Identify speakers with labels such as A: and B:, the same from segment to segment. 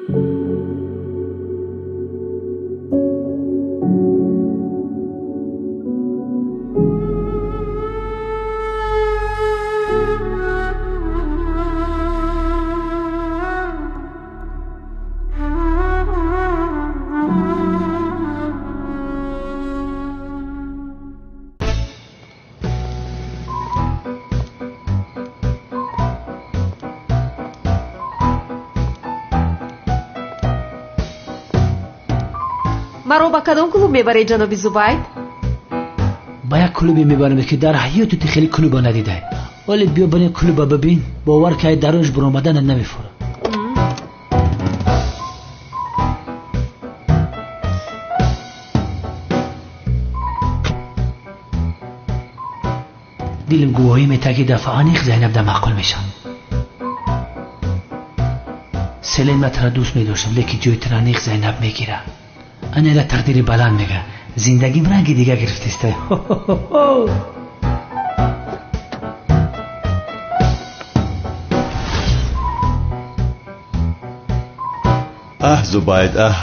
A: مرا با کدام کلوب میبری جناب زبید؟
B: با یک کلوبی میبرم که در حیاتت خیلی کلوبا ندیده، ولی بیا برای کلوبا ببین، باور که درش برآمدن نمیفوره. دلم گواهی میده که دفعه آنیخ زینب در معقول میشن. سلین من ترا دوست میداشتم، لیکن جوی ترا آنیخ زینب میگیره. انیلا تقدیر بلند میگه، زندگیم رنگی دیگه گرفتیسته.
C: زبید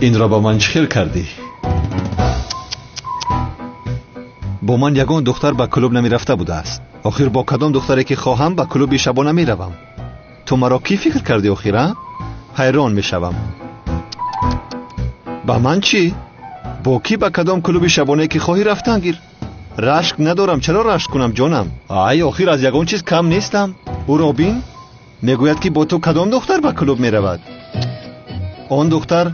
C: این را با من چخیر کردی؟ با من یگان دختر به کلوب نمی رفته بوده است. آخر با کدام دختری که خواهم به کلوب شبانه می روم؟ تو مرا کی فکر کردی آخر؟ حیران می شوم. با من چی؟ با کی به کدام کلوب شبانه که خواهی رفتن گیر؟ رشک ندارم، چرا رشک کنم جانم؟ آخر از یگان چیز کم نیستم. او را بین میگوید که با تو کدام دختر به کلوب می رود؟ آن دختر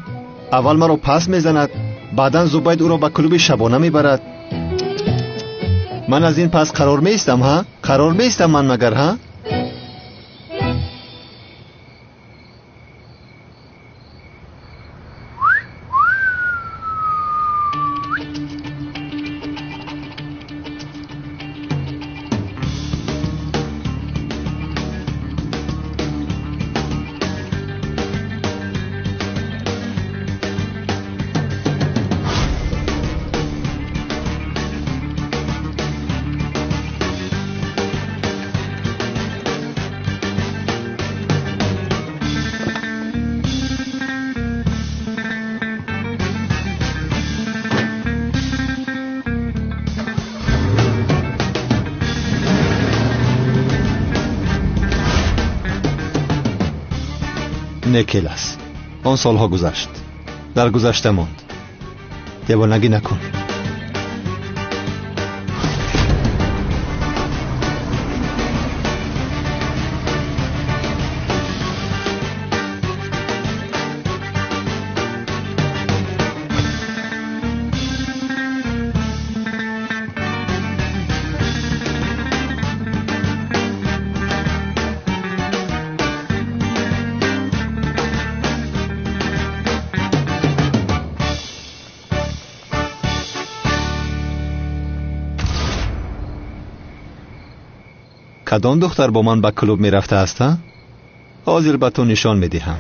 C: اول مرا پس می زند، بعداً زبید او را به کلوب شبانه می برد. من از این پس قرار می ایستم ها؟ قرار می ایستم من مگر ها؟ نکیلس آن سالها گذشت، در گذشته ماند. دیوانگی نکن. کدام دختر با من به کلوب می رفته است؟ حاضر به تو نشان می دهم.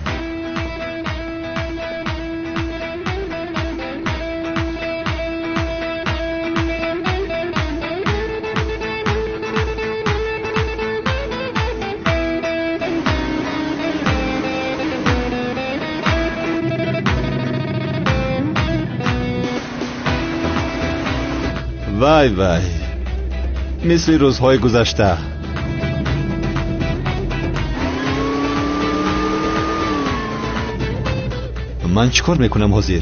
C: وای وای، مثل روزهای گذشته. من چیکار میکنم حاضر؟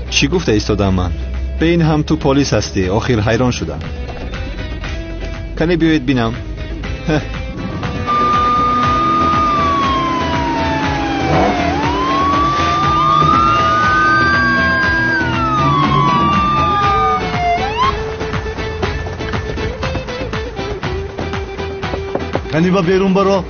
C: چی گفته ایستادم من؟ به این هم تو پلیس هستی؟ آخر حیران شدم. کنی بیایید بینم.
D: کنی با بیرون برو.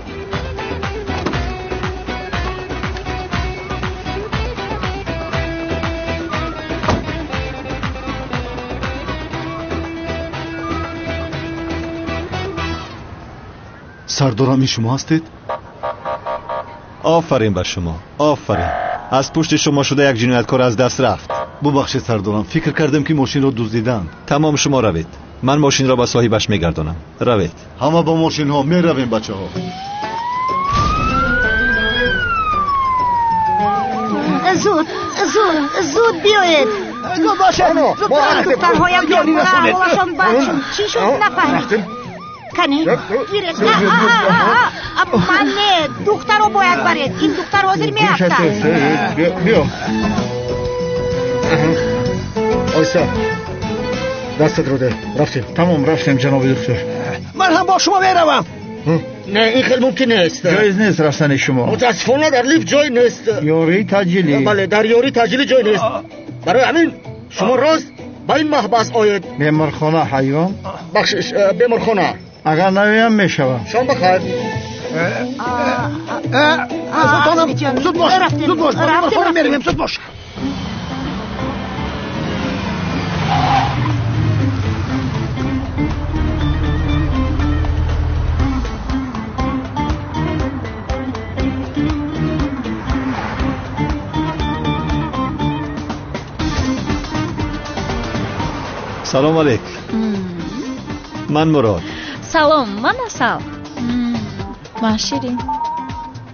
D: سردارمی شما هستید؟
C: آفرین بر شما، آفرین. از پشت شما شده یک جنایتکار از دست رفت.
D: ببخشید سردارم، فکر کردم که ماشین رو دزدیدند.
C: تمام شما روید، من ماشین را به صاحبش میگردانم. روید.
D: همه با ماشین ها میرویم بچه ها.
E: زود بیایید.
F: زود باشه.
E: دخترهایم بیارم باشم. چی شد نفهمید؟ کنی؟ گیرید. من نه. دختر رو باید برید. این دختر حاضر میرفتن.
D: بیا. آیسا دستت رو ده. رفتیم. تمام رفتیم جناب دکتر.
F: من هم با شما میروم.
G: نه این خیلی ممکن نیست.
D: جایز نیست رفتن شما.
G: متاسفانه در لیفت جای نیست.
D: یاری تجلی.
G: بله در یاری تجلی جای نیست. برای همین شما راست با این محبس آید.
D: بیمارخانه حیوان.
G: بخشش بیمارخانه.
D: اگر نویم میشوم.
G: شما بخیر.
F: زود باش. زود باش. بیمارخانه میرویم. زود باش.
C: سلام علیک. من مراد.
H: سلام من اصل. من شیرین.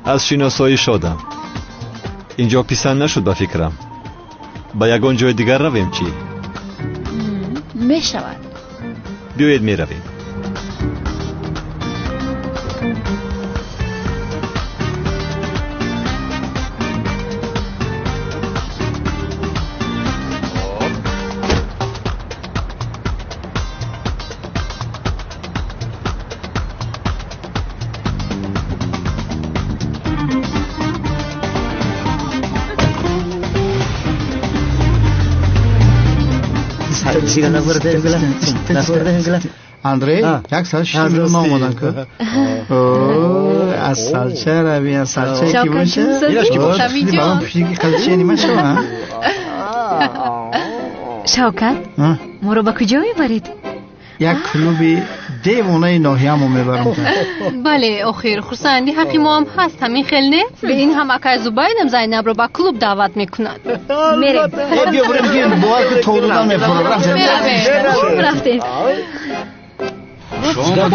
C: از شناسایی شدم. اینجا پسند نشد به فکرم. با یگان جای دیگر رویم چی؟
H: می شود.
C: بیایید می رویم.
D: اندری یک سال شیرین ما اومدن که اصل چه روی اصل چه کی باشه برام پیشگی قلچه نیمه شما
H: شوکت ما رو با کجا میبرید؟
D: یک کلوبی دیوانه ناحیه‌مو میبرم.
I: بله آخر خورسندی حقی ما هم هست همین خیلی نه به این هم اکای زبایدم زینب رو با کلوب دعوت میکنن.
H: میریم
D: بیا بریم باید که تولدن میفرم
H: رفتیم.
D: شما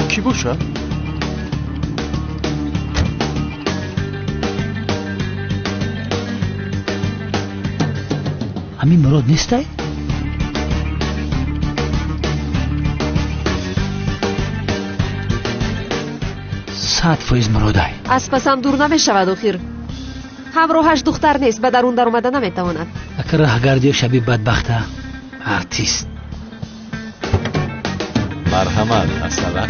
D: کی باشه؟
B: همین مراد نیسته؟ 100% مراده.
A: از پسم دور نمیشود آخر. همراهش دختر نیست، به درون در اومده نمیتواند.
B: اگر راهگردی شبیه بدبخته آرتیست.
C: مرحمت مثلا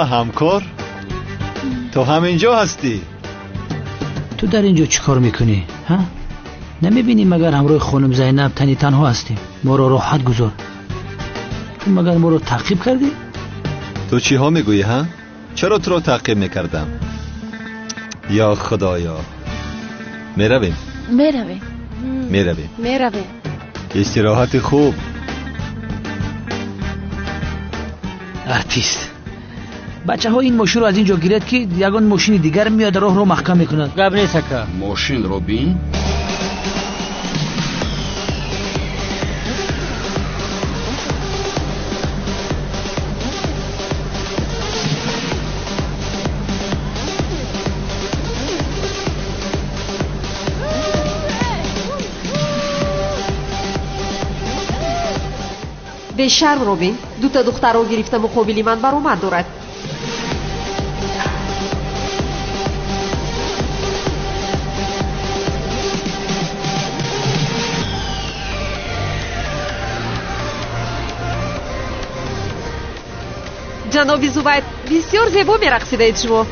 C: همکار تو همینجا هستی؟
B: تو در اینجا چی کار میکنی؟ ها؟ نمیبینی مگر همراه خانم زینب تنی تنها هستیم؟ ما رو راحت گذار. تو مگر ما رو تعقیب کردی؟
C: تو چی ها میگویی ها؟ چرا تو رو تعقیب میکردم؟ یا خدایا. میرویم؟
A: میرویم.
C: استراحت خوب.
B: آرتیست. بچه ها این ماشین رو از اینجا گیرد که یگان ماشین دیگر میاد راه رو محکم میکنند. قبل نیست که
J: ماشین رو بین.
A: به شرم روبین، دو تا دختر رو گرفته مقابلی من برآمد دارد. جناب زبید بسیار زیبا میرقصیدید شما.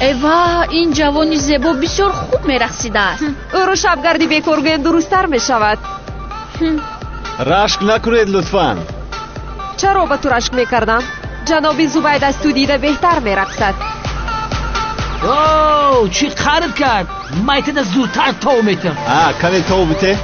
H: ایوا این جوانی زیبا بسیار خوب میرقصیده است.
A: او رو شبگردی بکار گویند درست‌تر میشود.
C: رشک نکنید لطفاً.
A: چرا به تو رشک میکردم؟ جناب زبید از تو دیده بهتر میرقصد.
B: اوه چی خرد کرد؟ مایتن از زودتر تو میتم.
C: کنی تو بته؟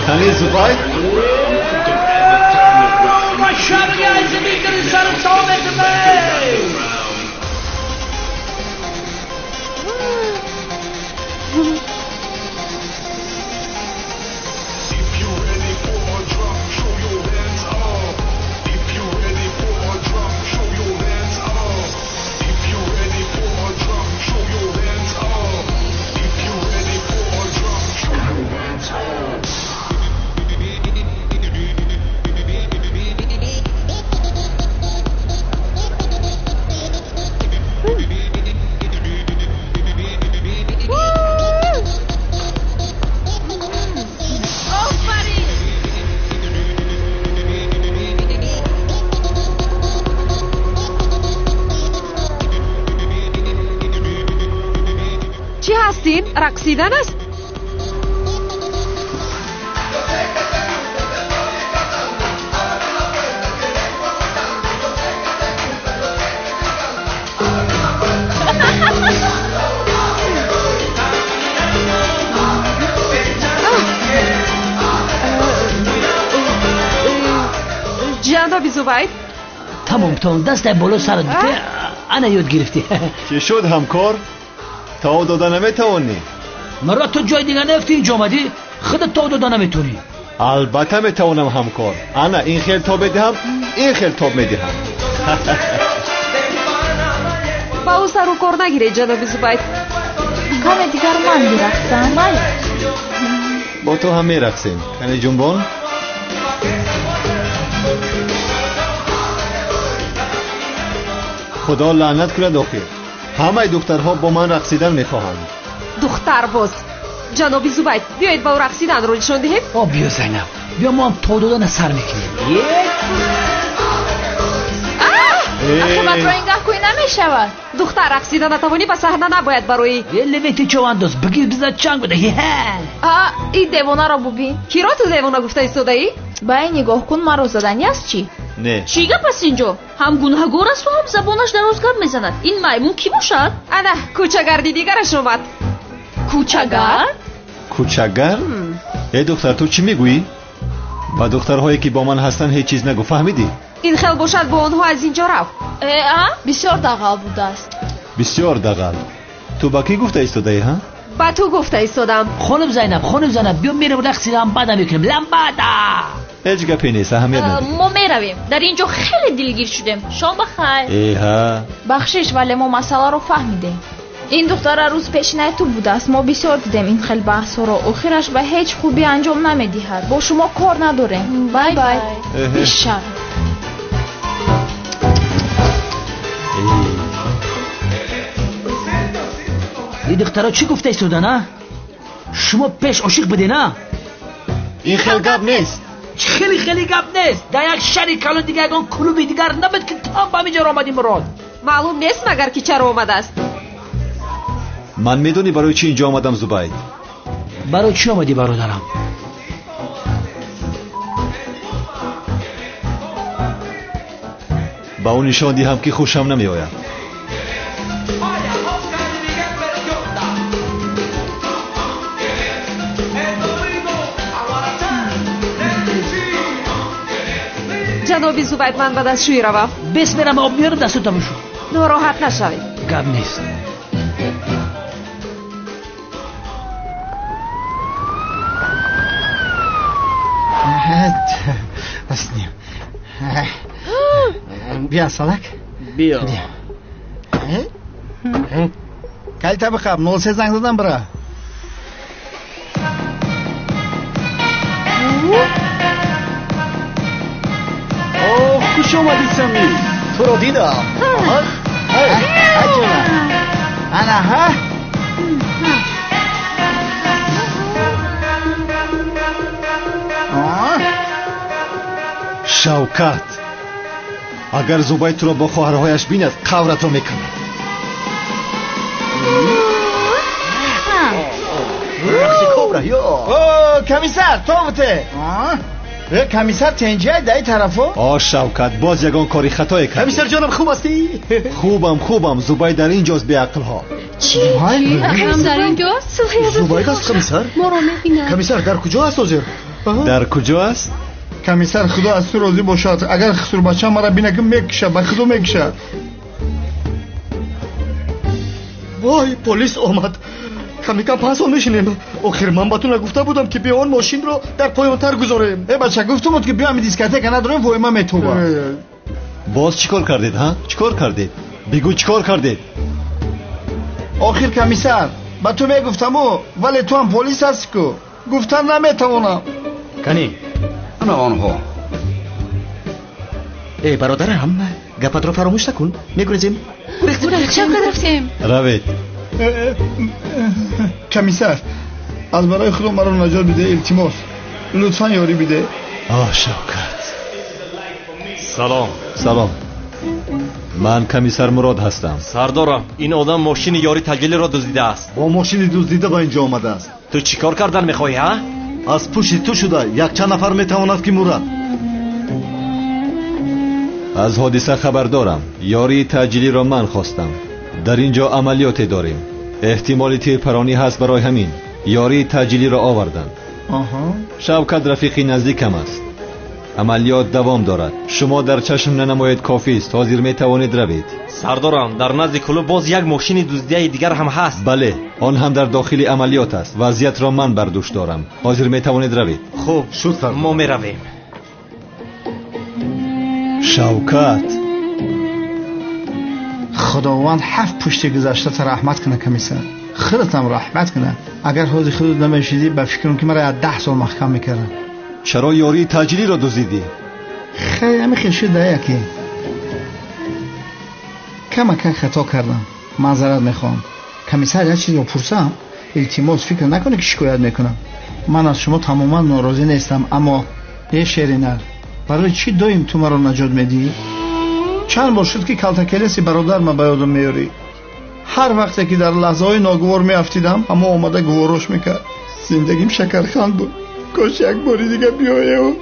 C: کنی زباید؟
B: ما شبگی از میکنی سر تو میتم.
A: چی هستین؟ رقصیدن است؟ جناب زبید
B: تمام تمام دست بالا سرت بته. انا یاد گرفتی.
C: چی شد همکار؟ تا داده نمیتوانی؟
B: مرا تو جای دیگه نفتی اینجا آمدی؟ خودت تا داده نمیتونی.
C: البته میتوانم همکار. انا این خیل تا بدهم، این خیل تا میدهم.
A: با او سر و کار نگیره جناب زبید.
H: کم دیگر من میرقصم.
C: با تو هم میرقصیم. کنی جنبان؟ خدا لعنت کند آخر. همه دخترها با من رقصیدن میخواهند.
A: دختر باز. جناب زبید بیایید با او رقصیدن رو نشان دهیم.
B: بیا زینب بیا ما هم تا دادن سر میکنیم.
H: آخه من را اینگاه کوی نمیشود.
A: دختر رقصیدن نتوانی به صحنه نباید بروی.
B: یه لویتی چو انداز بگیر بزد چنگ بده.
H: این دیوانه را ببین.
A: کی را تو دیوانه گفته ایستاده ای؟
H: با این نگاه کن مرا زدنی است چی؟
C: نه.
H: چی گپ است اینجا؟ هم گناهگار است و هم زبانش دراز گپ میزند. این میمون کی باشد؟
A: انا کوچگردی دیگرش اومد.
H: کوچگر؟
C: کوچگر؟ ای دختر تو چی میگویی؟ با دخترهایی که با من هستن هیچ چیز نگو. فهمیدی؟
A: این خیل باشد با آنها از اینجا رفت.
H: بسیار دغل بوده است.
C: بسیار دغل. تو با کی گفته ایستاده ای ها؟
A: با تو گفته ایستادم.
B: خانم زینب بیا میرم رقصیدن بعدا میکنیم. لمبادا
C: هیچ گپی نیست. اهمیت نداره.
H: ما میرویم. در اینجا خیلی دلگیر شدیم. شام بخیر.
C: ایها
H: بخشش ولی ما مسئله رو فهمیدیم. این دختر روز پیشینه تو بوده است. ما بسیار دیدیم این خیلی بحث رو. آخرش به هیچ خوبی انجام نمیدهد. با شما کار نداریم. بای بای. بیشتر
B: این دخترها چی گفته ایستاده نه؟ شما پیش عاشق بده نه؟
C: این خیلی گپ نیست.
B: خیلی گپ نیست. در یک شهری کلان دیگه اگان کلوبی دیگر نبود که تا با اینجا آمدیم مراد.
A: معلوم نیست مگر که چرا آمده است.
C: من میدونی برای چی اینجا آمدم زبید؟
B: برای چی آمدی برادرم؟
C: با اون نشان دهم که خوشم نمی آید.
A: جناب زبید من به دستشویی روم.
B: بس برم آب میارم دستتا بشو.
A: ناراحت نشوید.
B: گپ نیست.
D: بسنیم. بیا سالک.
G: بیا.
D: کلی تا بخواب 03 زنگ زدم برا.
F: خوش اومدی سمی. تو رو دیدم.
G: انا ها
C: شوکت اگر زوبای تو را با خواهرهایش بیند قورت را میکند.
G: کمیسر تو بوده. کمیسر تنجه دای طرفو.
C: شوکت باز یگان کاری خطای کردی.
F: کمیسر جانم خوب هستی؟
C: خوبم زوبای در اینجاست بی عقل ها.
I: چی؟ هم در اینجاست؟
F: زوبای هست کمیسر؟
I: ما رو میبینم.
F: کمیسر در کجا هست حاضر؟
C: در کجا است؟
D: کمیسر خدا از تو راضی باشد. اگر خسرو بچه مرا بینه که میکشه به خدا میکشه.
F: وای پلیس آمد. کمی کم پس میشینیم. آخر من با تو نگفته بودم که بیا اون ماشین رو در پایانتر گذاریم.
D: ای بچه گفتم بود که بیا می دیسکتک نداریم وای من میتوبه.
C: باز چیکار کردید ها؟ چیکار کردید؟ بگو چیکار کردید؟
D: آخر کمیسر با تو میگفتم ولی تو هم پلیس هستی که گفتن نمیتوانم.
F: کنی انا آنها. ای برادرم گپت رو فراموش نکن. میگریزیم.
I: رفتیم.
C: روید.
D: کمیسر از برای خدا مرا نجات بده التماس. لطفا یاری بده.
C: شوکت سلام من کمیسر مراد هستم.
J: سردارم این آدم ماشین یاری تجلی را دزدیده است.
C: با ماشین دزدیده با اینجا آمده است.
J: تو چیکار کردن میخوای ها؟
C: از پشت تو شده یک چند نفر میتواند که مرد. از حادثه خبر دارم. یاری تجلی را من خواستم. در اینجا عملیاتی داریم. احتمالی تیرپرانی هست برای همین یاری تجلی را آوردند. شوکت رفیقی نزدیکم است. عملیات دوام دارد. شما در چشم ننماید کافی است. حاضر میتوانید روید.
J: سردارم در نزد کلوب باز یک ماشین دزدیده دیگر هم هست.
C: بله آن هم در داخل عملیات است. وضعیت را من بر دوش دارم. حاضر میتوانید روید.
J: خوب شد ما میرویم.
C: شوکت
D: خداوند 7 پشت گذشته رحمت کنه کمیسر. خودت هم رحمت کنه. اگر حاضر خودت نمیشیدی به فکرم که مرا 10 سال محکم میکردن.
C: چرا یاری تجلی را دزدیدی؟
D: خیلی همین شده یکی کمک خطا کردم. معذرت میخوام. کمیسر یه چیزی رو پرسم التماس فکر نکنه که شکایت میکنم. من از شما تماما ناراضی نیستم اما یه شیرینر برای چی دایم تو مرا نجات میدی؟ چند بار شد که کلتکلیسی برادر ما به یادم میاری. هر وقتی که در لحظه های ناگوار میافتیدم اما آمده گواراش میکرد. زندگیم شکرخند بود. کاش یک باری دیگه بیایه و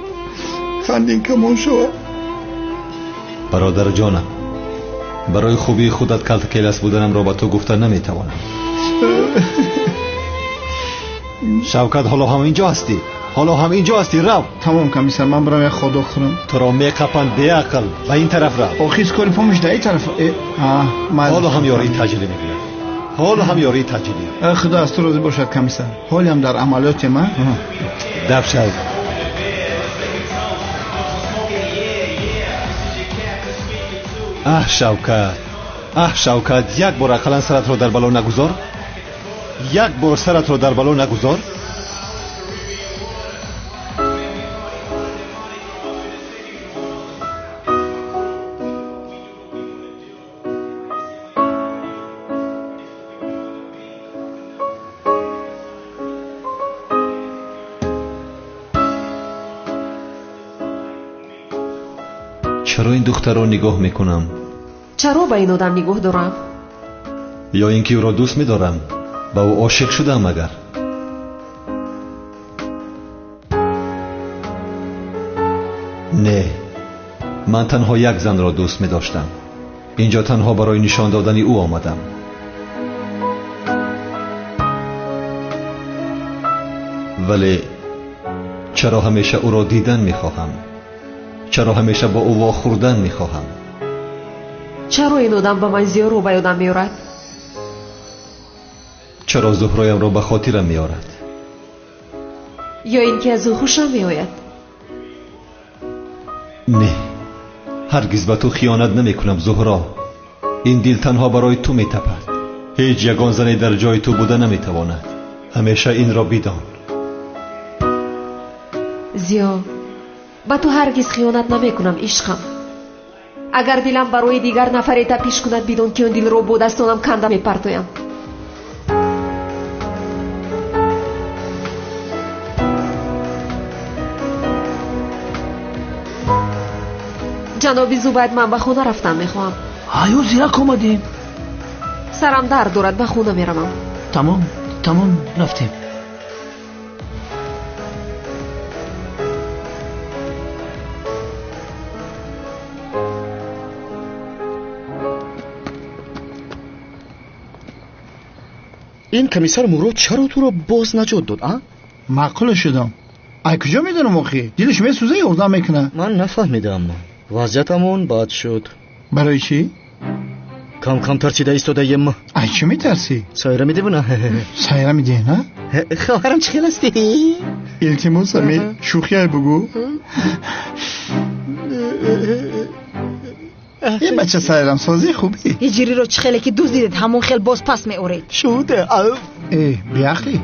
D: خندین کمون شود.
C: برادر جانم برای خوبی خودت کلتکلیس بودنم را با تو گفته نمیتوانم. شوکت حالا هم اینجا هستی. رو.
D: تمام کمیسر من برام یک خدا خورم.
C: تو را میقپند بی عقل. به این طرف رو.
D: آخیز کاری پامش در این طرف.
C: حالا هم یاری تجلی میگیرد.
D: خدا از تو راضی باشد کمیسر. حالی هم در عملیات من
C: دف شد. شوکت یک بار اقلا سرت را در بلا نگذار. چرا این دختر را نگاه میکنم؟
A: چرا به این آدم نگاه دارم؟
C: یا اینکه او را دوست میدارم. با او عاشق شدم مگر؟ نه من تنها یک زن را دوست میداشتم. اینجا تنها برای نشان دادن او آمدم. ولی چرا همیشه او را دیدن میخواهم؟ چرا همیشه با او واخوردن میخواهم؟
A: چرا این آدم به من زیاد رو به یادم میارد؟
C: چرا زهرایم را به خاطرم میارد؟
A: یا اینکه از او خوشم میآید؟
C: نه هرگز به تو خیانت نمیکنم زهرا. این دل تنها برای تو میتپد. هیچ یگان زنی در جای تو بوده نمیتواند. همیشه این را بدان.
A: زیا با تو هرگز خیانت نمیکنم عشقم. اگر دلم برای دیگر نفری تپیش کند بدون که اون دل رو با دستانم کنده میپرتویم. جنابی زوباید من به خونه رفتم میخواهم.
B: آیو زیرک اومدیم.
A: سرم درد دارد به خونه میروم.
B: تمام رفتیم.
F: این کمیسر مراد چرا تو رو باز نجات داد؟
D: معقول شدم. ای کجا میدونم آخی؟ دلش میسوزه یردم میکنه.
F: من نفهمیدم. وضعیتمون بد شد.
D: برای چی؟
F: کم ترسیده ایستاده یم.
D: ای چی میترسی؟
F: سایره میده بونه.
D: سایره میده نه؟
F: خواهرم چه خیل هستی؟
D: التماس می شوخی های بگو. این بچه سایرم سازی خوبی.
E: هجری رو چه خیلی که دوز دیدید همون خیل باز پس می اورید.
F: شده
D: بیاخلی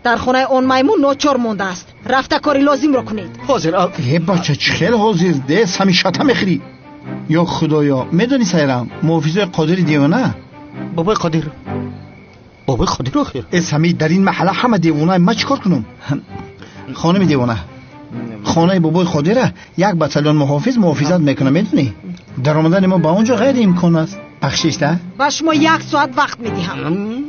E: در خونه اون میمون ناچار مونده است. رفته کاری لازم رو کنید.
F: حاضر
D: بچه چه خیلی حاضر دست همی شتا میخری. یا خدایا میدونی سایرم محافظه قادر دیوانه.
F: بابای قادر آخر
D: از همی در این محله همه دیوانه. ما چیکار کنم؟ خانم دیوانه خانه بابای قادره یک بتالون محافظت میکنه. میدونی در آمدن ما با اونجا غیر امکان است. بخشش ده
E: با شما 1 ساعت وقت میدیم.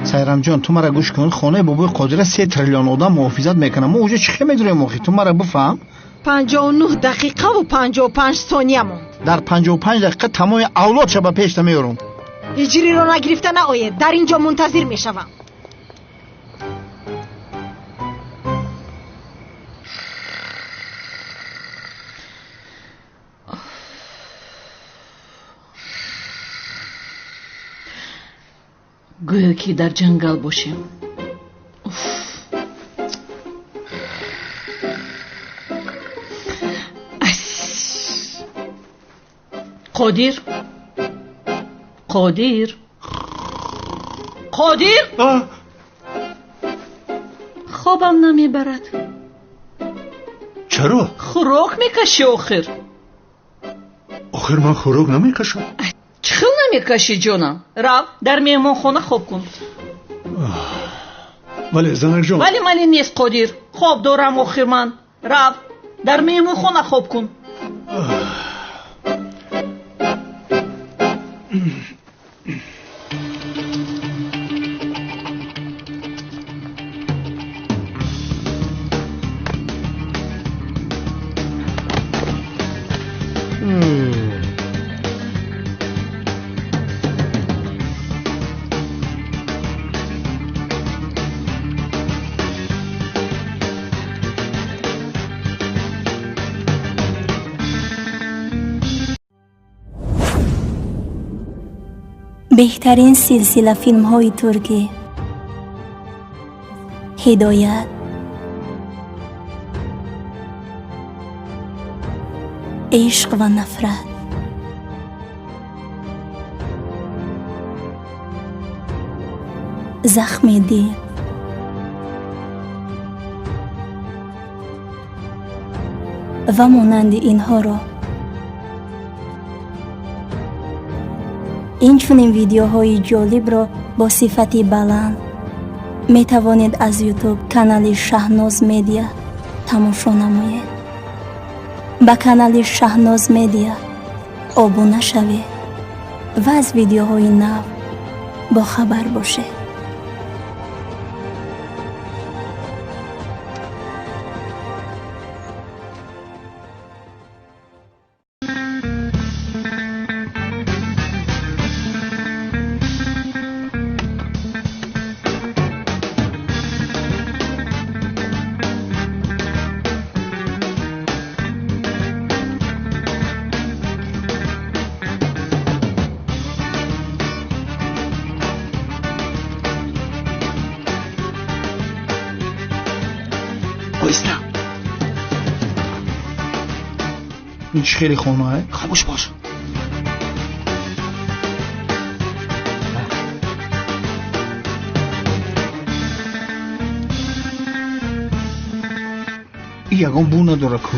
D: سایرم جان تو مرا گوش کن. خانه بابای قادره 3 تریلیون آدم محافظت میکنه. ما اونجا چی میدونیم آخی؟ تو مرا بفهم.
E: 59 دقیقه و 55 ثانیه موند.
D: در 55 دقیقه تمام اولاد شب پیش میارم.
E: هجری رو نگرفته نآید. در اینجا منتظر میشوم.
K: گویا که در جنگل باشیم. قادر خوابم نمیبرد.
C: چرا؟
K: خوراک میکشی آخر
C: من خوراک نمیکشم.
K: چخیل نمیکشی جانم. رو در میهمان خانه خواب کن.
C: ولی زنک جان
K: ولی نیست قادر. خواب دارم آخر من. رو در میهمان خانه خواب کن.
L: بهترین سلسله فیلم های ترکی هدایت، عشق و نفرت، زخم دل، و مانند اینها را این چنین ویدیوهای جالب را با صفتی بلند می توانید از یوتیوب کانال شهناز میدیا تماشا نمایید. با کانال شهناز میدیا ابونه شوید و از ویدیوهای نو با خبر باشید.
D: این چی خیلی خونه؟
B: خاموش باش.
D: ягон бу надора ку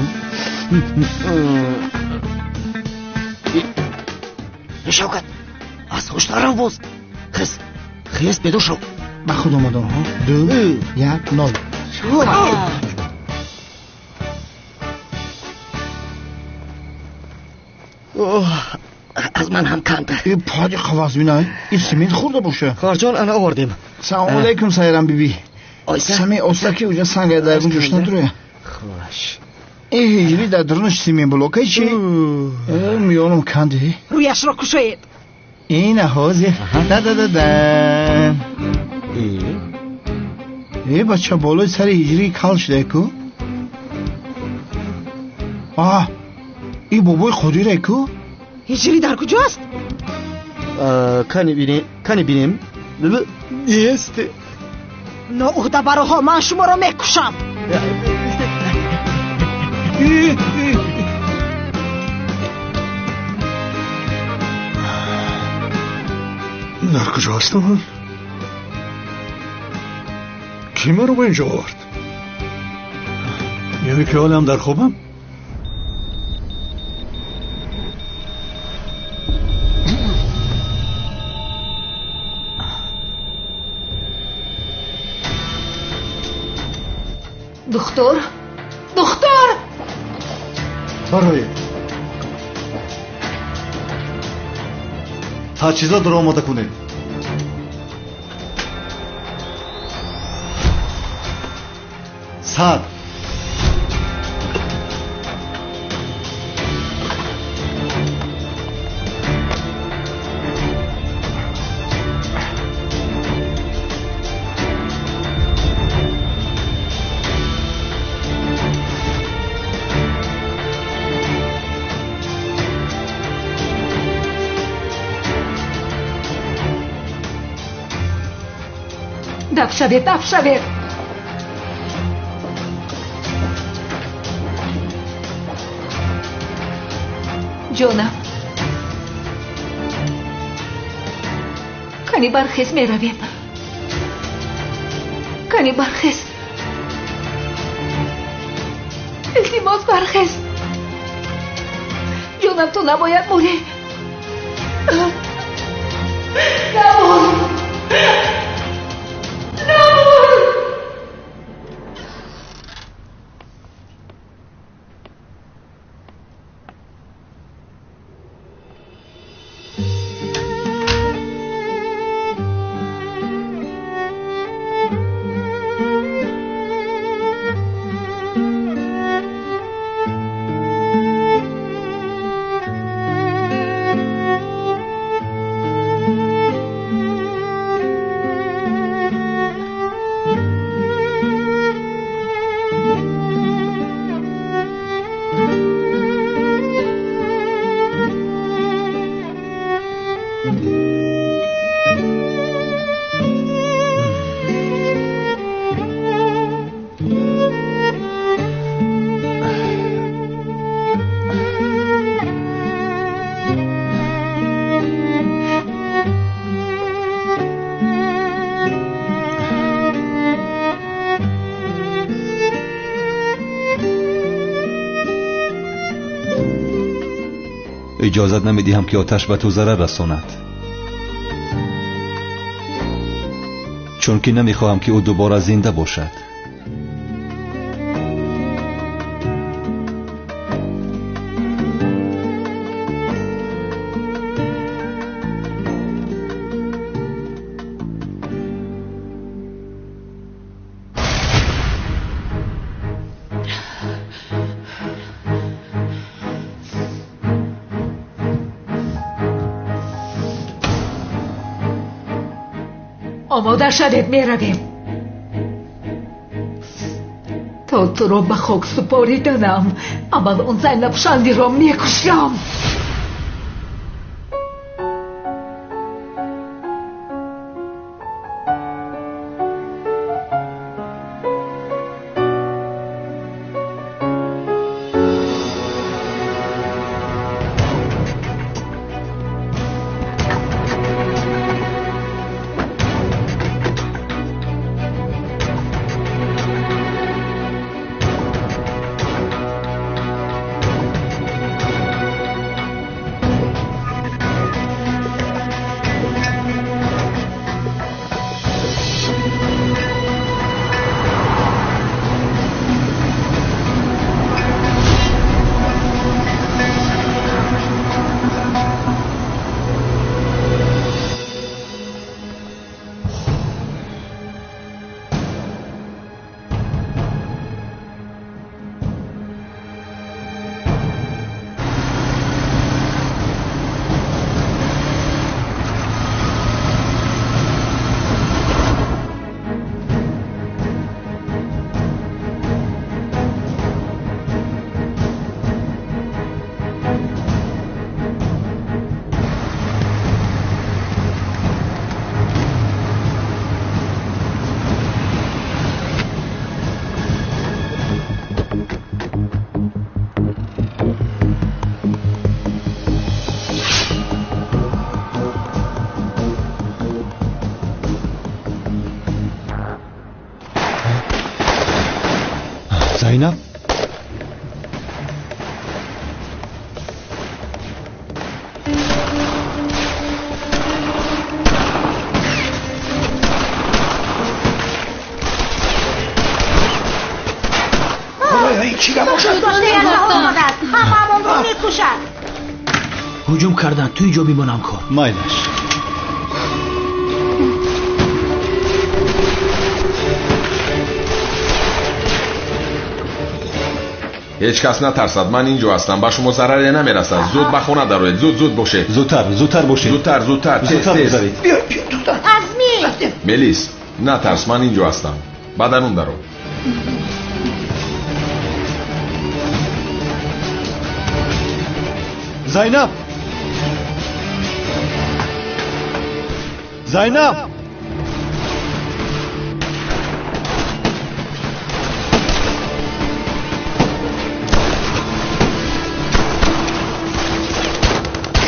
G: шавкат аз хуштарам боз хис бедор шав
D: ба худ омадам 2 1 0
G: аз ман ҳам камтар
D: поди қаваз бинай ин семент хӯрда боша
G: корҷон ана овардем
D: салому алайкум сайрам биби сами осаки уҷа санга дайгун ҷӯш надуроя
G: хуш
D: ҳиҷри дар дурнаш семент блокай чи миёнам канди
E: рӯяшро кушоед
D: ина ҳозир дадададан бача болои сари ҳиҷрӣ кал шудайку ин бобои қодирайку
E: ҳиҷрӣ дар куҷост
G: кани бинем нест
E: ноӯҳда бароҳо ман шуморо мекушам
C: дар куҷо ҳастам ки маро ба инҷо овард яъне ки ҳолам дар хобам
A: دختر
C: барои таҷҳизотро омода кунед сар
A: دفع شوید جانم کنی برخیز می رویم کنی برخیز التماس برخیز جانم تو نباید موری نمون
C: اجازت نمیدیم که آتش به تو ضرر رساند چون که نمیخواهم که او دوباره زنده باشد
A: آماده شدید می رویم تا تو را به خاک سپاریدنم اول اون زینب شندی را می کشم
C: زینب
E: هممون رو میکشن.
B: هجوم کردن توی جا میمونم کار
C: مایلش
M: هیچ کس نترسد، من اینجا هستم، با شما ضرری نمیرسد. زود به خونه دارید، زود باشه.
C: زودتر باشه.
M: زودتر
C: بذارید.
D: بیا
E: عزمی
M: ملیس نترس، من اینجا هستم. بدنون درو.
C: زینب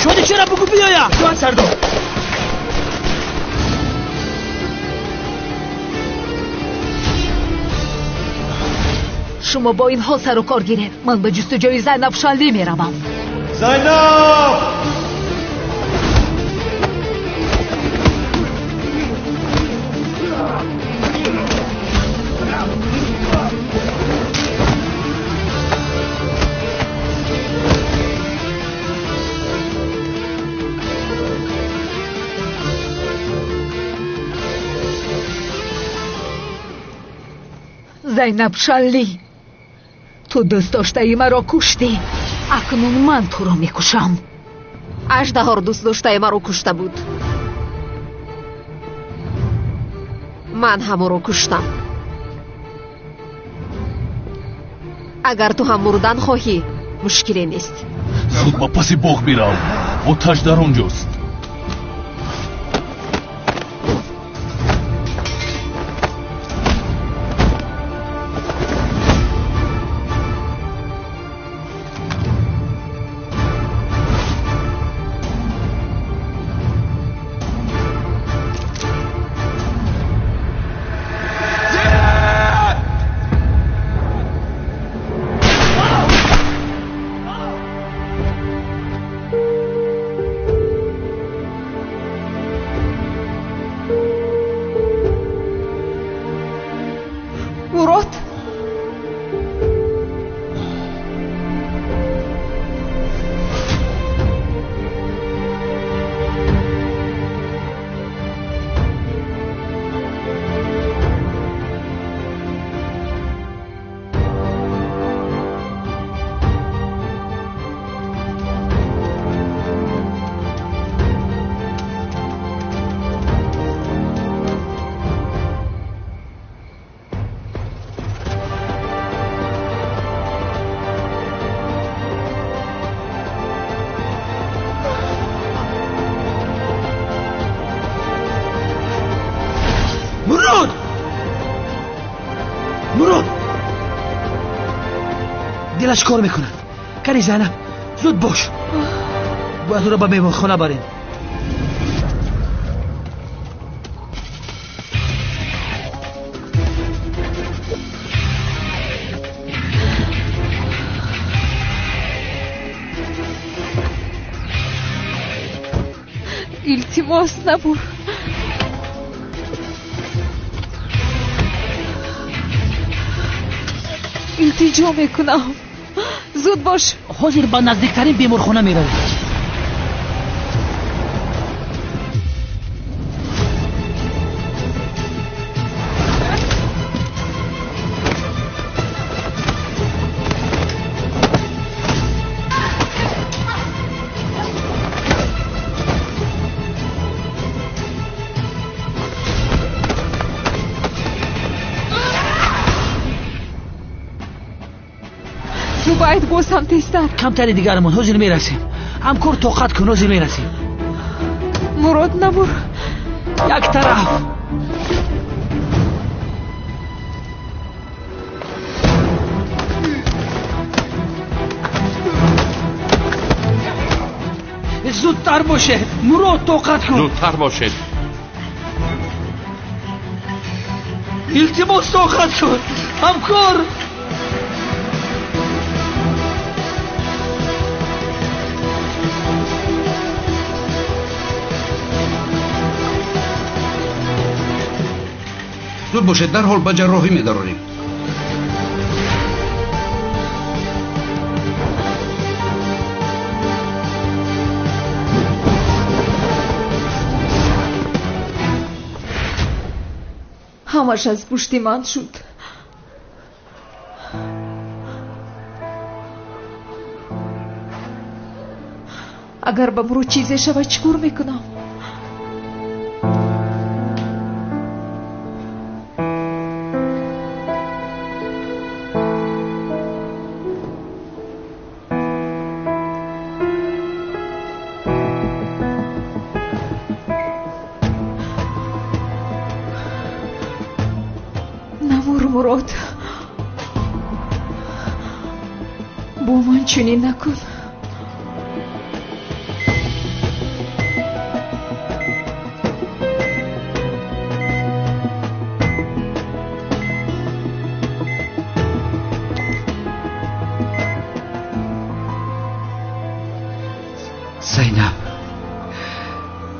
B: شده چرا بگو بیایم
F: جوان سردار
K: شما با این حال سر و کار گیرید. من به جستجوی زینب شالی میروم.
C: زینب
K: زینب شالی، تو دوست داشته ای مرا کشتی، اکنون من تو را میکشم.
A: اژدها دوست داشته مرا کشته بود، من هم او را کشتم. اگر تو هم مردن خواهی مشکلی نیست.
N: زود با پسی باغ میرم، آتش در اونجاست.
B: مراد دلش کار میکنن. کنی زینب زود باش، باید او را به مهمانخانه بریم.
H: التماس نبر. التجا میکنم زود باش.
B: حاضر با نزدیکترین بیمارخانه میرویم.
H: باید بازم تیستر.
B: کمتری دیگرمون حاضر میرسیم. همکار طاقت کن، حاضر میرسیم.
H: مراد نبر.
B: یک طرف. زودتر باشه مراد، طاقت کن.
N: زودتر باشه.
B: التماس طاقت کن همکار.
O: زود باشد در حال به جراحی می‌داریم.
K: همش از پشت من شد. اگر بمرو چیزی شود چیکار میکنم؟ مراد با من چنین نکن.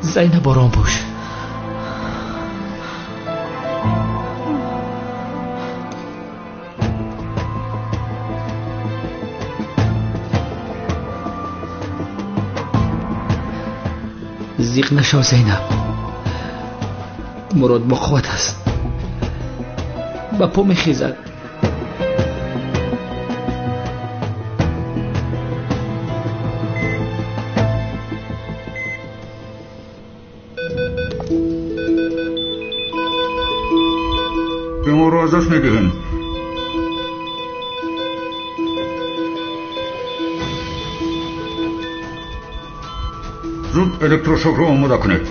B: زینب آرام باش. زیق نشو زینب. مراد با قوت است. با پا میخیزد.
O: به ما رو ازش نگهن. زود الکتروشوک رو آماده کنید.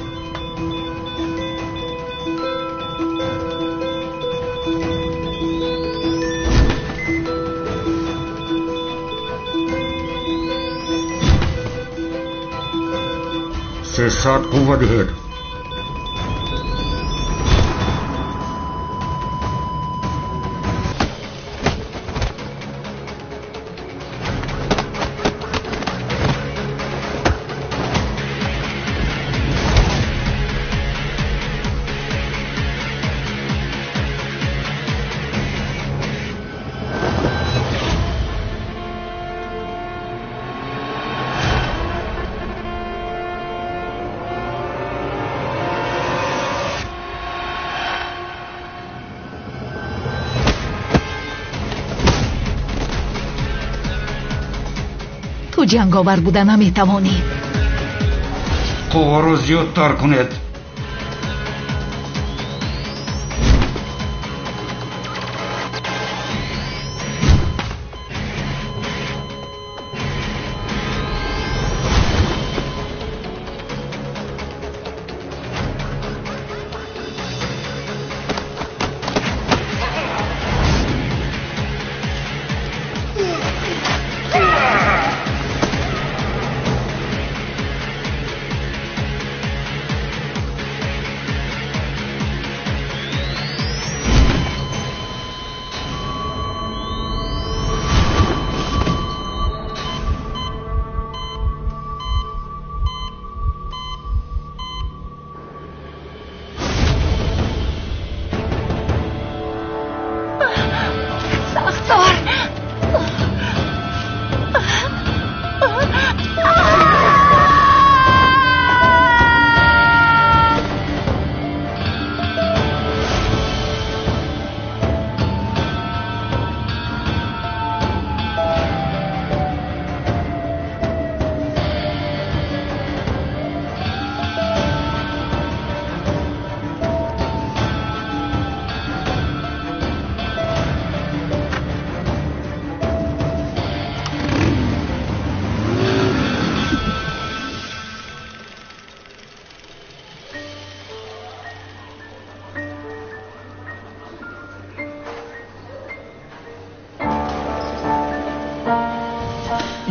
O: سه ساعت قوه دهید.
K: تو جنگاور بودن نمیتوانی.
O: قوه رو زیادتر کنید.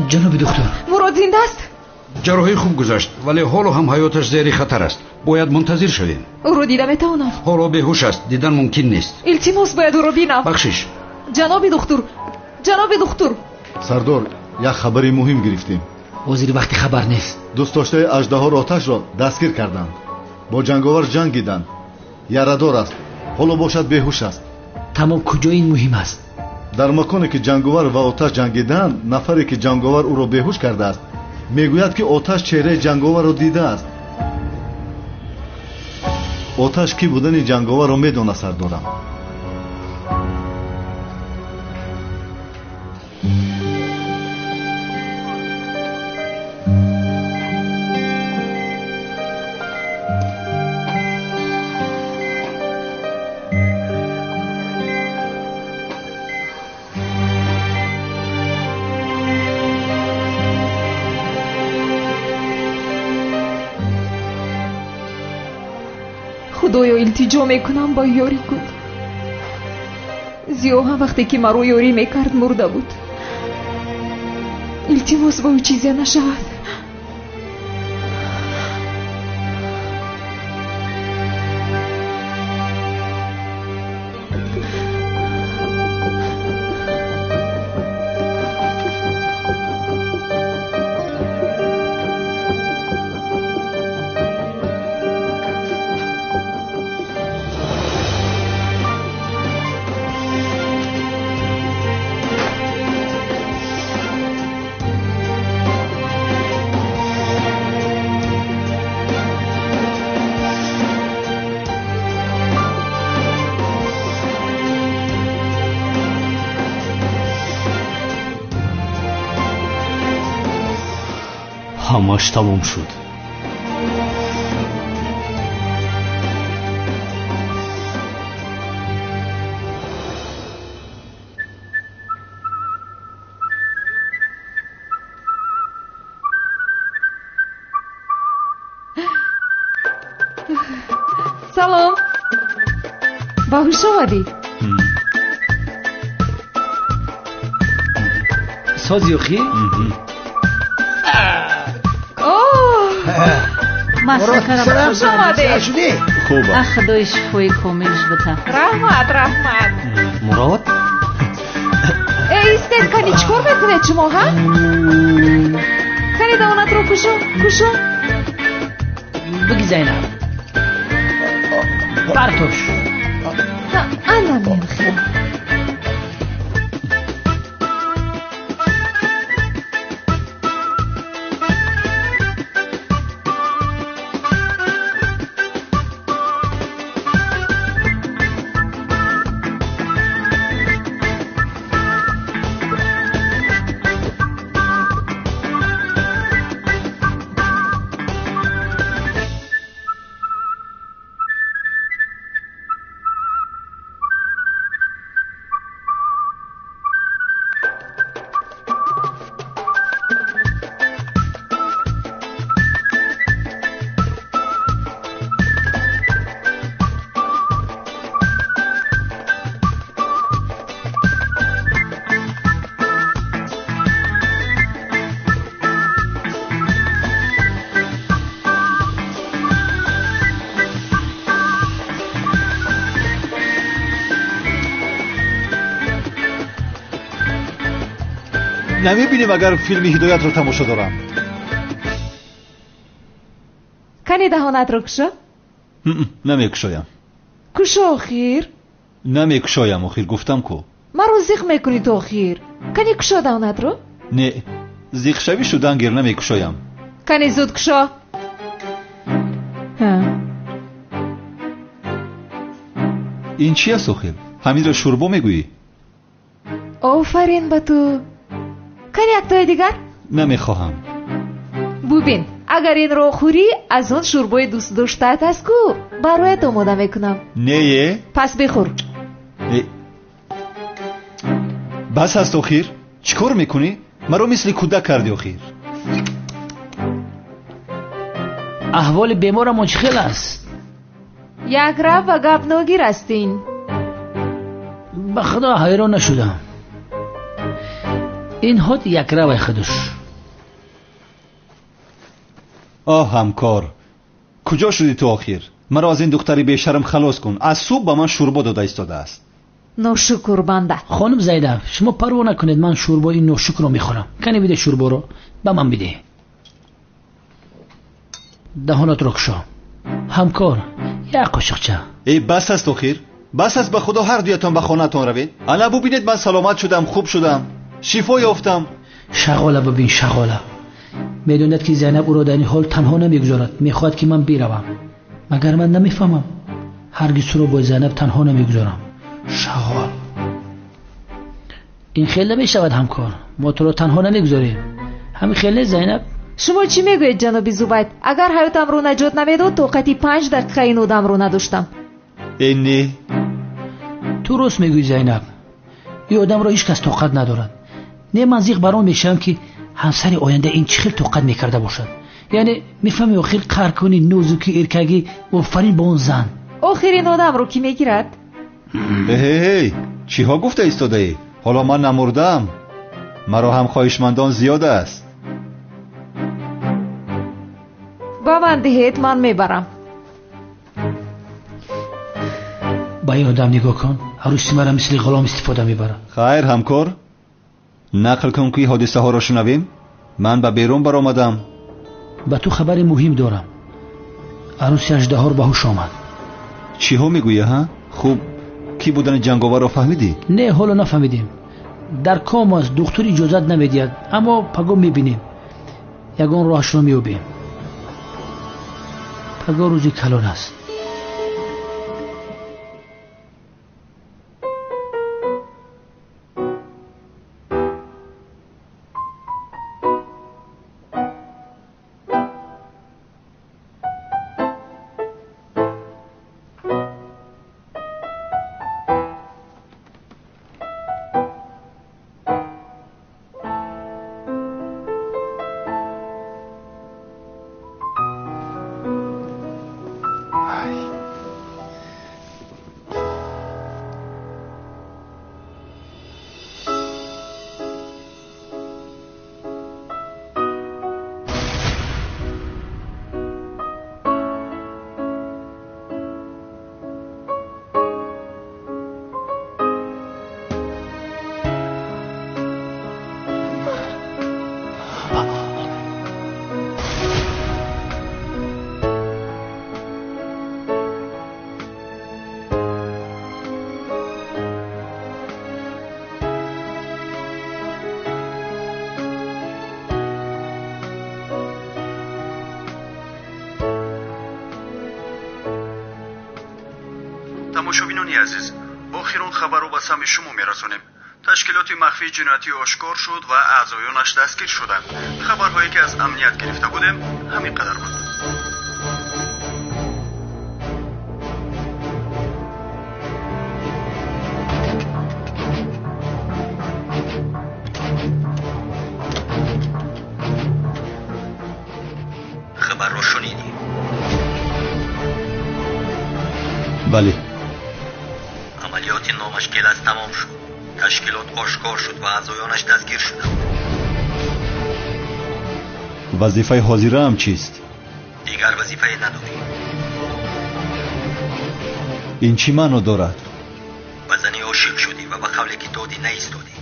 B: جناب دکتر،
K: مراد زنده است؟
O: جراحی خوب گذشت ولی حالا هم حیاتش زیر خطر است. باید منتظر شویم.
K: او رو دیدم میتوانم؟
O: حالا بیهوش است، دیدن ممکن نیست.
K: التماس باید او رو بینم.
O: بخشش.
K: جناب دکتر، جناب دکتر.
C: سردار، یک خبری مهم گرفتیم.
B: وزیر وقتی خبر نیست.
C: دوست داشته اژدها آتش را دستگیر کردند. با جنگاور جنگیدند. یاره‌دار است.
F: حالا باشد بیهوش است.
B: تمام کجا این مهم است؟
F: در مکانی که جنگاور و آتش جنگیدند، نفری که جنگاور او را بیهوش کرده است میگوید که آتش چهره جنگاور را دیده است. آتش کی بودن جنگاور را میداند سردارم.
A: خدایا التجا میکنم با یاری کن. زیا هم وقتی که مرا یاری میکرد مرده بود. التماس با او چیزی نشود.
B: همش تمام شد.
A: سلام. باهوش آمدی؟
B: سازی اخی؟
K: مسکرم خوش آمده.
C: خوبه.
K: خدای شفای کاملش بده.
A: رحمت.
J: مراد؟
A: ایستید کنی چکار میکنه شما ها؟ کنی دانت رو کشو.
B: بگی زینب. برتوش.
A: انا میخوام.
C: نمیبینیم اگر فیلم هدایت رو تماشا دارم.
A: کنی دهانت رو کشو؟
C: نمیکشایم.
A: کشو آخیر؟
C: نمیکشایم آخیر گفتم کو.
A: مرا زیخ میکنی تو آخیر. کنی کشو دهانت رو؟
C: نه زیخ شوی شدن گیر نمیکشایم.
A: کنی زود کشو.
C: این چی است آخیر؟ همین را شوربا میگویی؟
A: آفرین با تو. کنی یک تای دیگر؟
C: نمیخواهم.
A: ببین اگر این رو خوری از اون شوربای دوست داشتت است کو برایت آماده میکنم.
C: نه
A: پس بخور.
C: بس هست آخیر؟ چیکار میکنی؟ مرا مثل کودک کردی آخیر.
B: احوال بیمارم مشکل است.
A: یک رب و گپ نگیر استین.
B: به خدا حیران نشدم. این هات یک روی خودش.
C: همکار کجا شدی تو آخیر؟ مرا از این دختری بیشرم خلاص کن. از صبح به من شوربا داده ایستاده است.
A: ناشکر بنده.
B: خانم زیدب شما پروا نکنید، من شوربا این ناشکر رو میخورم. کنی بده شوربا رو به من بده. دهانت رو کشا. همکار یک قاشقچه.
C: بس است آخیر؟ بس است به خدا هر دویتان به خانه‌تان روید. انا ببینید من سلامت شدم، خوب شدم، شفا یافتم.
B: شغاله ببین شغاله، میدوند که زینب او را در این حال تنها نمیگذارد، میخواهد که من بروم. مگر من نمیفهمم؟ هرگز او را با زینب تنها نمیگذارم. شغال این خیلی نمیشود همکار، ما تو را تنها نمیگذاریم. همین خیلی زینب.
A: شما چی میگوید جناب زبید؟ اگر حیاتم رو نجات نمیداد طاقتی 5 دقیقه این آدم رو نداشتم.
C: اینی
B: تو راست میگوی زینب، این آدم را هیچ کس طاقت ندارد. نه منزیق برام میشم که همسر آینده این چه خیلی طاقت میکرده باشد. یعنی میفهمی آخر قهر کنی نازکی ارکگی آفرین با اون زن.
A: آخرین آدم رو کی میگیرد؟
C: هی چی ها گفته ایستاده ای؟ حالا من نمردم، مرا هم خواهشمندان زیاد است.
A: با من دهید من میبرم.
B: با این آدم نگاه کن، عروسی مرا مثل غلام استفاده میبره.
C: خیر همکار، نقل کن که حادثه ها را شنویم. من به بیرون برآمدم.
B: با تو خبر مهم دارم. عروسی اژدها به هوش آمد.
C: چی ها میگویی ها؟ خوب کی بودن جنگاور را فهمیدی؟
B: نه حالا نفهمیدیم. در کام است، دکتر اجازت نمیدید، اما پگاه میبینیم. یگان راهش را میابیم. پگاه روزی کلان است.
O: تماشابینان عزیز، آخرین خبر رو به سمع شما میرسونیم. تشکیلات مخفی جنایتی آشکار شد و اعضایانش دستگیر شدند. خبرهایی که از امنیت گرفته بودیم همین قدر بود.
P: خبر رو شنیدی؟
C: بله.
P: عملیات نامشکل از تمام شد. تشکیلات آشکار شد و اعضایانش دستگیر شدند.
C: وظیفه حاضره هم چیست؟
P: دیگر وظیفه نداری.
C: این چی معنی دارد؟
P: به زنی عاشق شدی و به قولی که دادی نایستادی.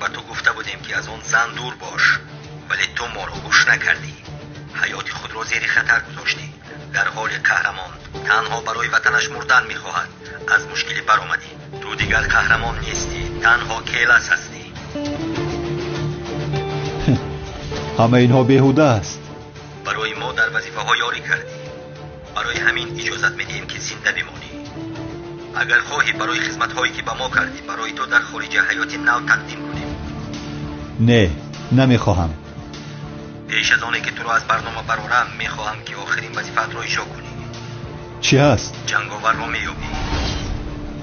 P: و تو گفته بودیم که از آن زن دور باش، ولی تو ما رو گوش نکردی. حیات خود را زیر خطر گذاشتی. در حال قهرمان تنها برای وطنش مردن میخواهد. از مشکلی برآمدی. تو دیگر قهرمان نیستی، تنها کیلس هستی.
C: همه اینها بیهوده است.
P: برای ما در وظیفه ها یاری کردی. برای همین اجازت میدیم که زنده بمانی. اگر خواهی برای خدمت هایی که به ما کردی برای تو در خارج حیات نو تقدیم کنیم.
C: نه، نمیخواهم.
P: پیش از آنی که تو را از برنامه برارم میخواهم که آخرین وظیفت را اجرا کنی.
C: چی هست؟
P: جنگاور را مییابی.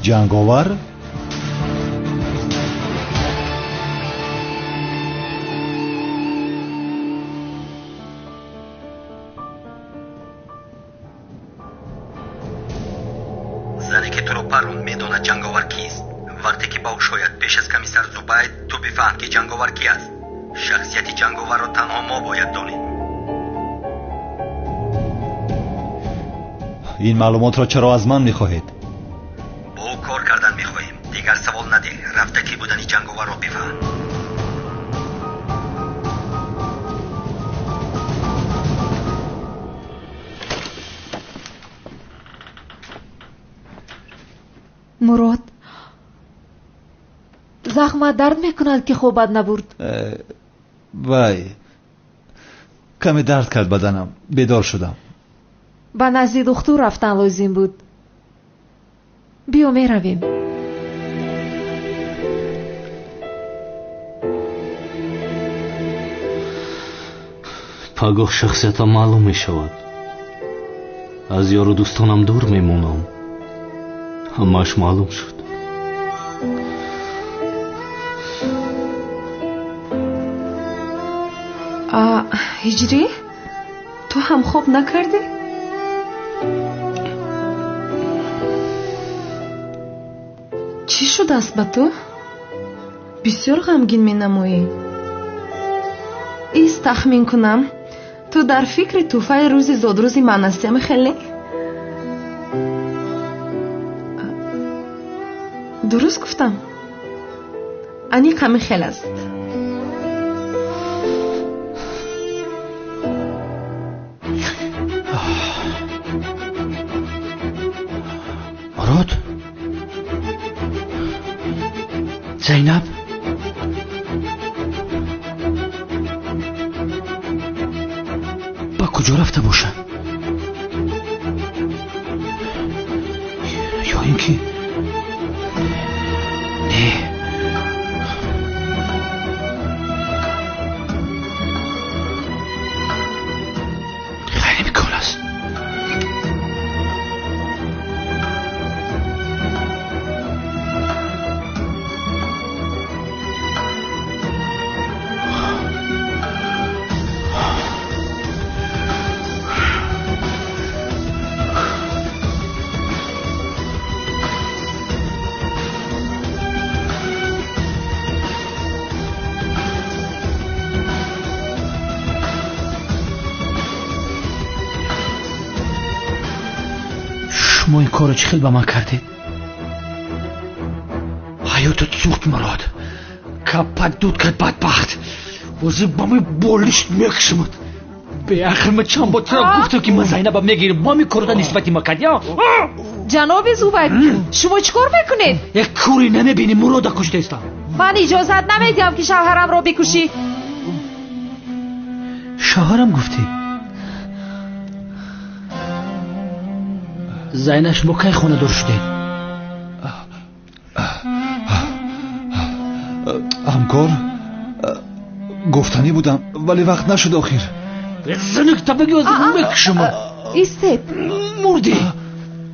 C: جنگاور؟
P: زنی که تو را پرون میداند جنگاور کیست. وقتی که با شاید پیش از کمیسر زبید تو بفهم که جنگاور کی است. شخصیت جنگاور را تنها ما باید دانیم.
C: این معلومات را چرا از من میخواهید؟
P: با او کار کردن میخواهیم. دیگر سوال نده. رفته کی بودنی جنگاور را بفهم.
A: مراد زخمت درد میکند که خوابت نبرد؟
C: وای کمی درد کرد بدنم بیدار شدم
A: به نزد دکتر رفتن لازم بود بیا میرویم
Q: پگاه شخصیتم معلوم میشود از یارو دوستانم دور میمونم همش معلوم شد
R: هجری تو هم خوب نکردی؟ چی شده است با تو؟ بسیار غمگین می نمایی ایست تخمین کنم تو در فکر توفای روز زادروزی من هستیم خیلی؟ درست گفتم انی غمی خیلی است
B: مراد زینب با کجا رفته باشن یا اینکه نه خیلی میکن است شما این کارو چه خیلی با من کردید حیاتت سوخت مراد کپت دود کرد بدبخت وزی با می بولشت میکشمد به آخر من چند با ترا گفتم که من زینبم میگیرم با می کارو نسبتی ما کرد یا
A: جناب زوبک شما چیکار میکنید؟
B: یک کوری نمیبینی مراد کشته استم
A: من اجازت نمیدم که شوهرم را بکشی
B: شوهرم گفتی زینب شما کی خونه دار شدید؟
C: همکار گفتنی بودم ولی وقت نشد آخر
B: زنک تبگی از میکشم
A: ایستید
B: مردی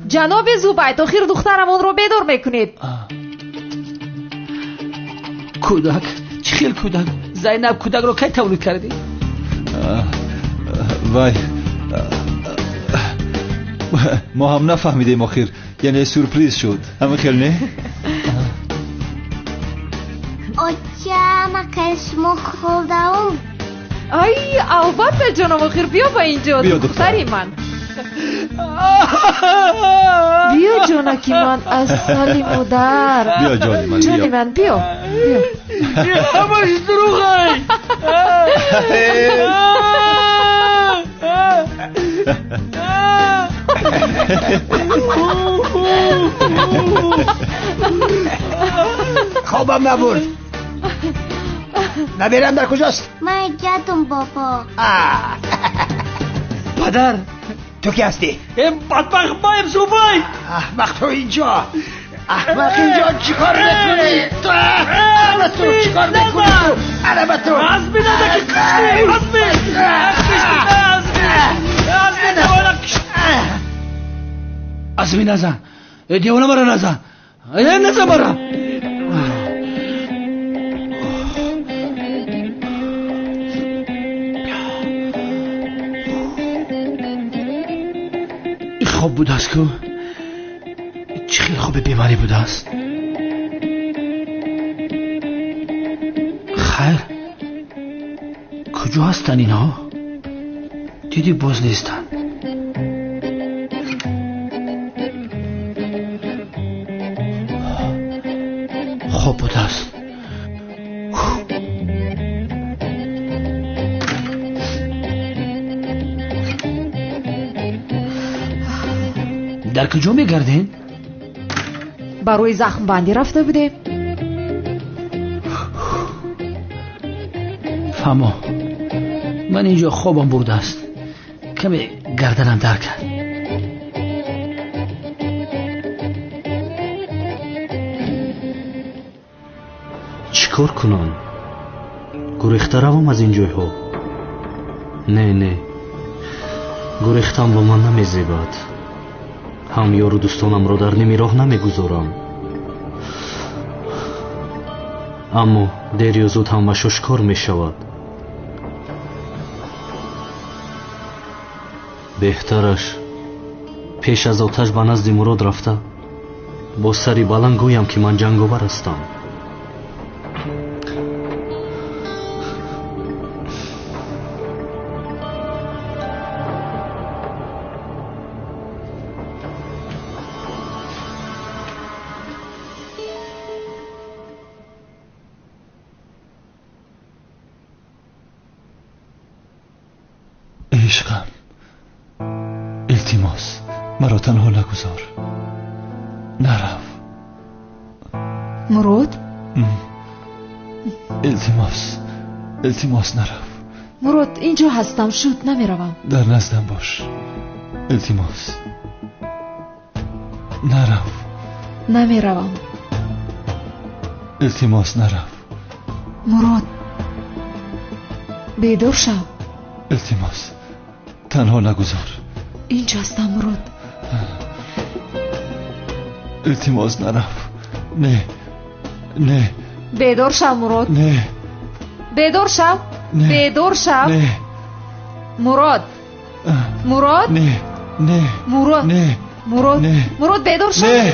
A: جناب زوبایت آخر دخترمون رو بدار میکنید
B: کودک چه خیل کودک زینب کودک رو کی تولید کردی؟
C: وای ما هم نفهمیدیم آخر یعنی سورپریز شد همه خیل نه؟
S: آجا ما کشمو خوردم
A: ای البته جناب آخر بیا با اینجا دختری من بیا جانکی من از سالی مادر
C: بیا جانی من
A: جانی من بیا
B: همش دروغه
D: خوابم نبرد نبیرم در کجاست؟
S: من جاتم بابا
D: پدر تو کی هستی؟
B: بدبخت بایم زوبای
D: احمق تو اینجا احمق اینجا چیکار میکنی؟ تو احمق تو چیکار میکنی؟ علمه تو
B: عزمی نده که کشمی عزمی نزن دیوانه مرا نزن نزن مرا این خواب بود است که چه خیلی خوب بیماری بود است خیر کجا هستن اینا دیدی باز نیستن خوب بود است در کجا میگردین؟
A: барои захмбандӣ рафта будем.
B: фаҳмо, ман инҷо хобам бурдааст. каме гарданам дар кард.
Q: чӣ кор кунам? гурехта равам аз ин ҷойҳо? не, гурехтам ба ман намезебад. ҳам ёру дӯстонамро дар ними роҳ намегузорам. аммо дер ё зуд ҳамаш ошкор мешавад. беҳтараш пеш аз оташ ба назди мурод рафта бо сари баланд гӯям ки ман ҷанговар ҳастам.
C: عشقم التماس مرا تنها نگذار. نرو
A: مراد.
C: التماس نرو.
A: مراد اینجا هستم، شد نمیروم.
C: در نزدم باش. التماس نرو.
A: نمیروم.
C: التماس نرو.
A: مراد بیدار شو.
C: التماس تنها نگذار.
A: اینجا هستم مراد.
C: التماس نرو. نه
A: بیدار شو مراد.
C: نه
A: بیدار شو. بیدار شو.
C: نه
A: مراد.
C: نه
A: مراد.
C: نه
A: مراد.
C: نه
A: مراد.
C: نه
A: مراد بیدار شو.
C: نه